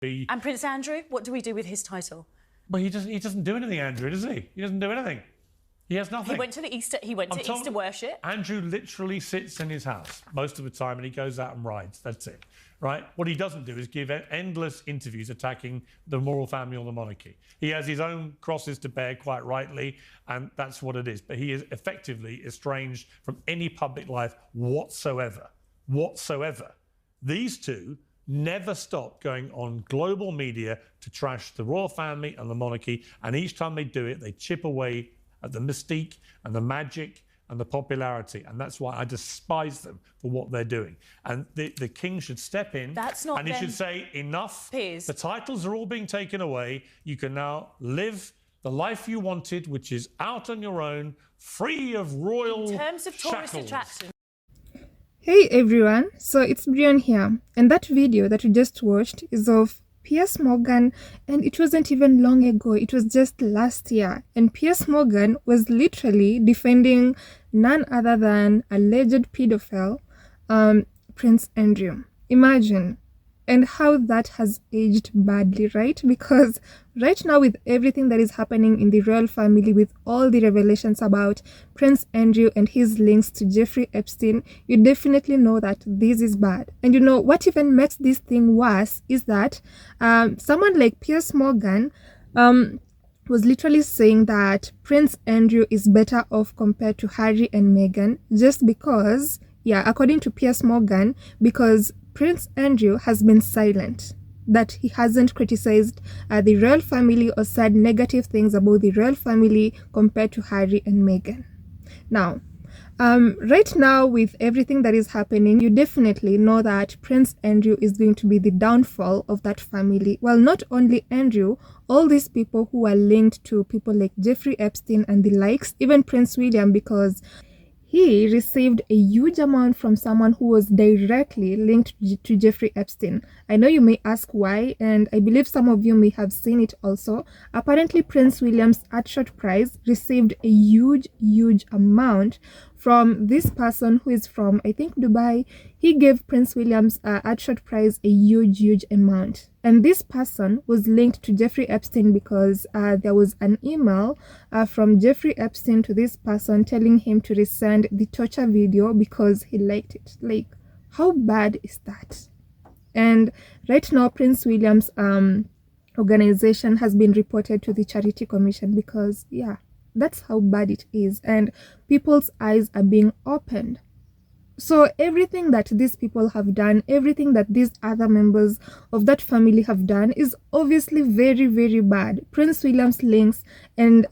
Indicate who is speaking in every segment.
Speaker 1: And Prince Andrew, what do we do with his title?
Speaker 2: Well, he doesn't do anything, Andrew, does he? He doesn't do anything. He has nothing.
Speaker 1: He went to Easter worship.
Speaker 2: Andrew literally sits in his house most of the time and he goes out and rides. That's it, right? What he doesn't do is give endless interviews attacking the royal family or the monarchy. He has his own crosses to bear, quite rightly, and that's what it is. But he is effectively estranged from any public life whatsoever. These two never stop going on global media to trash the royal family and the monarchy, and each time they do it, they chip away at the mystique and the magic and the popularity, and that's why I despise them for what they're doing. And the king should step in, and he should say, enough,
Speaker 1: Piers.
Speaker 2: The titles are all being taken away, you can now live the life you wanted, which is out on your own, free of royal
Speaker 1: In terms of tourist
Speaker 2: shackles.
Speaker 1: attractions.
Speaker 3: Hey everyone, so it's Brian here, and that video that we just watched is of Piers Morgan, and it wasn't even long ago, it was just last year, and Piers Morgan was literally defending none other than alleged pedophile Prince Andrew. Imagine, and how that has aged badly, right? Because right now, with everything that is happening in the royal family, with all the revelations about Prince Andrew and his links to Jeffrey Epstein, you definitely know that this is bad. And you know what even makes this thing worse is that someone like Piers Morgan was literally saying that Prince Andrew is better off compared to Harry and Meghan, just because, yeah, according to Piers Morgan, because Prince Andrew has been silent, that he hasn't criticized the royal family or said negative things about the royal family compared to Harry and Meghan. Now, right now, with everything that is happening, you definitely know that Prince Andrew is going to be the downfall of that family. Well, not only Andrew, all these people who are linked to people like Jeffrey Epstein and the likes, even Prince William, because he received a huge amount from someone who was directly linked to Jeffrey Epstein. I know you may ask why, and I believe some of you may have seen it also. Apparently, Prince William's Adshot Prize received a huge amount from this person who is from, I think, Dubai. He gave Prince William's Adshot Prize a huge amount. And this person was linked to Jeffrey Epstein because there was an email from Jeffrey Epstein to this person telling him to resend the torture video because he liked it. Like, how bad is that? And right now, Prince William's organization has been reported to the Charity Commission because, yeah, that's how bad it is, and people's eyes are being opened. So everything that these people have done, everything that these other members of that family have done is obviously very bad. Prince William's links and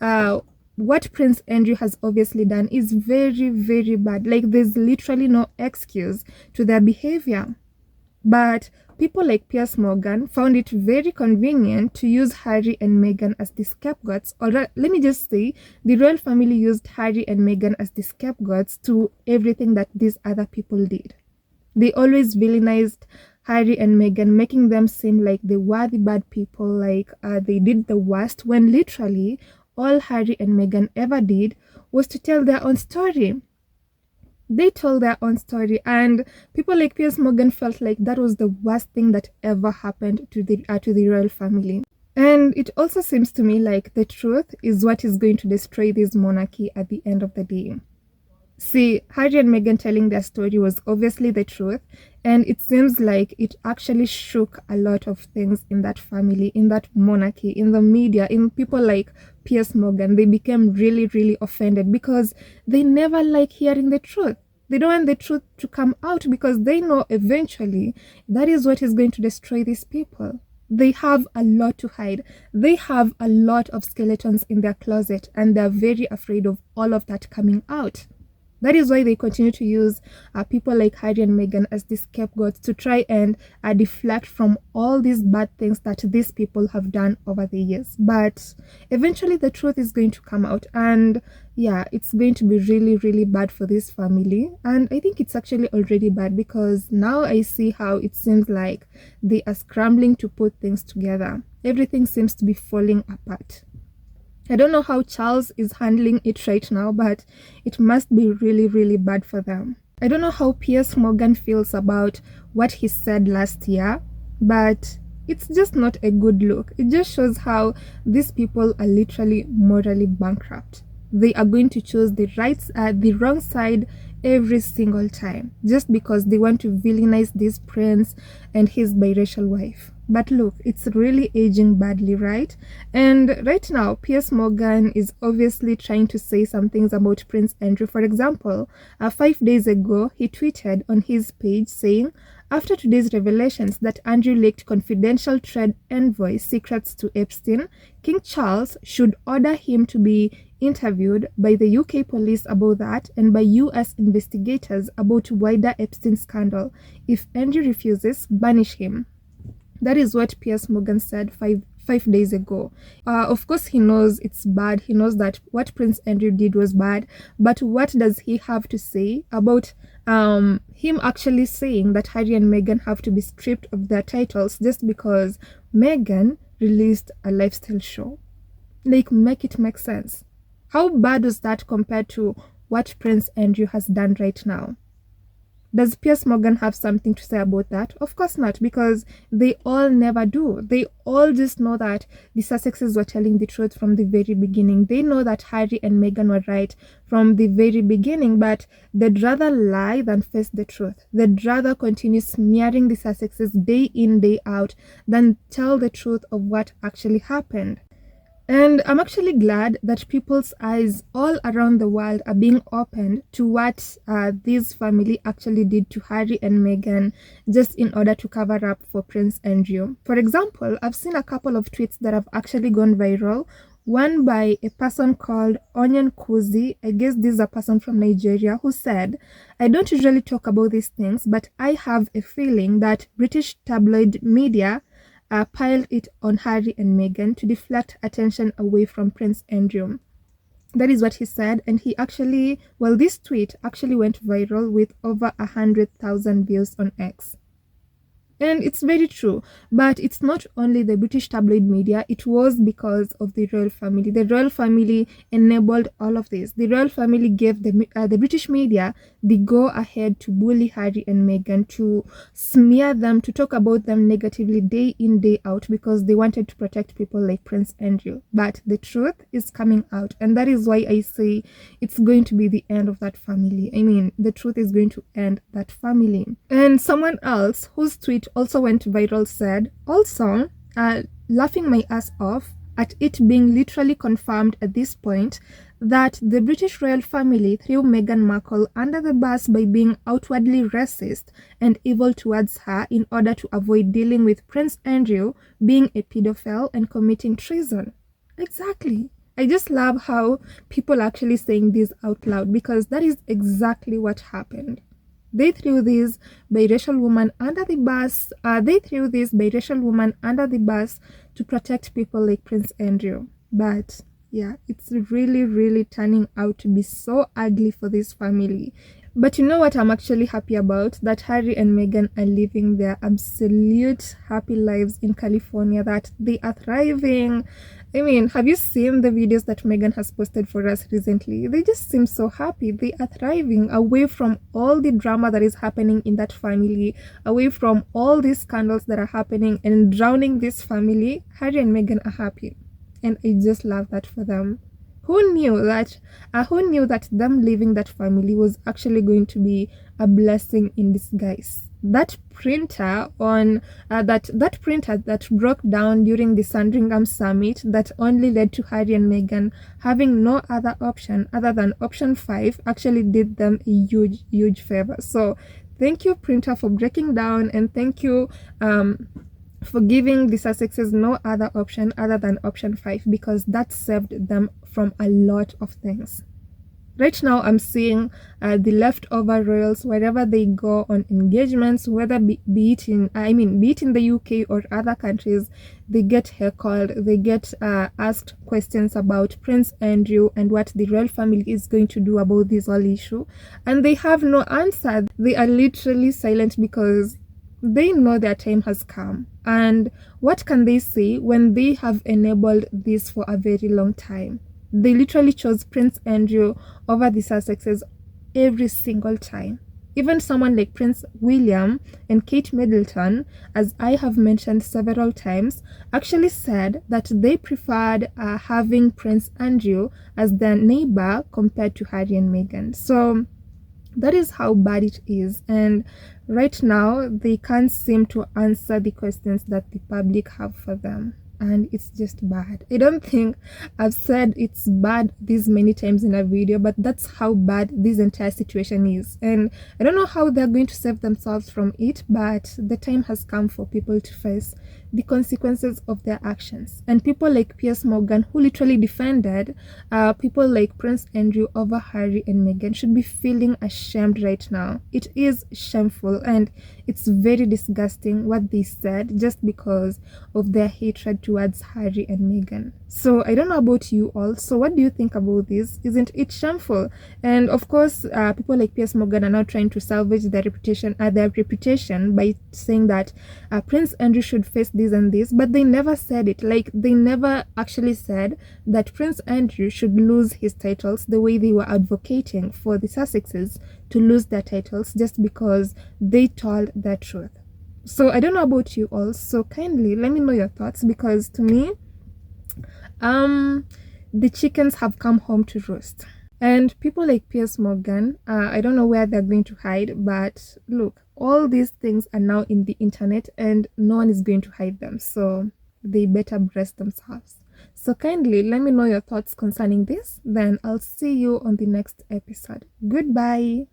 Speaker 3: what Prince Andrew has obviously done is very bad. Like, there's literally no excuse to their behavior. But people like Piers Morgan found it very convenient to use Harry and Meghan as the scapegoats. Or let me just say, the royal family used Harry and Meghan as the scapegoats to everything that these other people did. They always villainized Harry and Meghan, making them seem like they were the bad people, like they did the worst, when literally all Harry and Meghan ever did was to tell their own story. They told their own story, and people like Piers Morgan felt like that was the worst thing that ever happened to the royal family. And it also seems to me like the truth is what is going to destroy this monarchy at the end of the day. See, Harry and Meghan telling their story was obviously the truth, and it seems like it actually shook a lot of things in that family, in that monarchy, in the media, in people like Piers Morgan. They became really offended because they never like hearing the truth. They don't want the truth to come out because they know eventually that is what is going to destroy these people. They have a lot to hide. They have a lot of skeletons in their closet, and they're very afraid of all of that coming out. That is why they continue to use people like Harry and Meghan as the scapegoats to try and deflect from all these bad things that these people have done over the years. But eventually the truth is going to come out, and yeah, it's going to be really bad for this family. And I think it's actually already bad because now I see how it seems like they are scrambling to put things together. Everything seems to be falling apart. I don't know how Charles is handling it right now, but it must be really bad for them. I don't know how Piers Morgan feels about what he said last year, but It's just not a good look. It just shows how these people are literally morally bankrupt. They are going to choose the wrong side every single time just because they want to villainize this prince and his biracial wife. But look, it's really aging badly, right? And right now, Piers Morgan is obviously trying to say some things about Prince Andrew. For example, 5 days ago, he tweeted on his page saying, after today's revelations that Andrew leaked confidential trade envoy secrets to Epstein, King Charles should order him to be interviewed by the UK police about that and by US investigators about wider Epstein scandal. If Andrew refuses, banish him. That is what Piers Morgan said five days ago. Of course, he knows it's bad. He knows that what Prince Andrew did was bad. But what does he have to say about him actually saying that Harry and Meghan have to be stripped of their titles just because Meghan released a lifestyle show? Like, make it make sense. How bad was that compared to what Prince Andrew has done right now? Does Piers Morgan have something to say about that? Of course not, because they all never do. They all just know that the Sussexes were telling the truth from the very beginning. They know that Harry and Meghan were right from the very beginning, but they'd rather lie than face the truth. They'd rather continue smearing the Sussexes day in, day out than tell the truth of what actually happened. And I'm actually glad that people's eyes all around the world are being opened to what this family actually did to Harry and Meghan just in order to cover up for Prince Andrew. For example, I've seen a couple of tweets that have actually gone viral. One by a person called Onion Kuzi, I guess this is a person from Nigeria, who said, I don't usually talk about these things, but I have a feeling that British tabloid media piled it on Harry and Meghan to deflect attention away from Prince Andrew. That is what he said, and he actually, this tweet actually went viral with over 100,000 views on X. And it's very true, but it's not only the British tabloid media, it was because of the royal family. The royal family enabled all of this. The royal family gave the British media the go-ahead to bully Harry and Meghan, to smear them, to talk about them negatively day in, day out, because they wanted to protect people like Prince Andrew. But the truth is coming out, and that is why I say it's going to be the end of that family. I mean, the truth is going to end that family. And someone else whose tweet also went viral said, also, laughing my ass off at it being literally confirmed at this point that the British royal family threw Meghan Markle under the bus by being outwardly racist and evil towards her in order to avoid dealing with Prince Andrew being a pedophile and committing treason. Exactly. I just love how people are actually saying this out loud, because that is exactly what happened. They threw this biracial woman under the bus. To protect people like Prince Andrew. But yeah, it's really, really turning out to be so ugly for this family. But you know what I'm actually happy about? That Harry and Meghan are living their absolute happy lives in California, that they are thriving. I mean, have you seen the videos that Meghan has posted for us recently? They just seem so happy. They are thriving away from all the drama that is happening in that family, away from all these scandals that are happening and drowning this family. Harry and Meghan are happy. And I just love that for them. Who knew that them leaving that family was actually going to be a blessing in disguise? That printer that broke down during the Sandringham summit, that only led to Harry and Meghan having no other option other than option 5, actually did them a huge favor. So thank you, printer, for breaking down, and thank you for giving the Sussexes no other option other than option 5, because that saved them from a lot of things. Right now, I'm seeing the leftover royals wherever they go on engagements, whether be it in the UK or other countries, they get heckled, they get asked questions about Prince Andrew and what the royal family is going to do about this whole issue, and they have no answer. They are literally silent because they know their time has come. And what can they say when they have enabled this for a very long time? They literally chose Prince Andrew over the Sussexes every single time. Even someone like Prince William and Kate Middleton, as I have mentioned several times, actually said that they preferred having Prince Andrew as their neighbor compared to Harry and Meghan. So that is how bad it is. And right now, they can't seem to answer the questions that the public have for them. And it's just bad. I don't think I've said it's bad this many times in a video, but that's how bad this entire situation is. And I don't know how they're going to save themselves from it, but the time has come for people to face the consequences of their actions. And people like Piers Morgan, who literally defended people like Prince Andrew over Harry and Meghan, should be feeling ashamed right now. It is shameful, and it's very disgusting what they said just because of their hatred towards Harry and Meghan. So I don't know about you all. So what do you think about this? Isn't it shameful? And of course, people like Piers Morgan are now trying to salvage their reputation by saying that Prince Andrew should face this and this, but they never said it. Like, they never actually said that Prince Andrew should lose his titles the way they were advocating for the Sussexes to lose their titles just because they told the truth. So I don't know about you all, so kindly let me know your thoughts, because to me, the chickens have come home to roost. And people like Piers Morgan, I don't know where they're going to hide, but look, all these things are now in the internet and no one is going to hide them, so they better brace themselves. So kindly let me know your thoughts concerning this, then I'll see you on the next episode. Goodbye.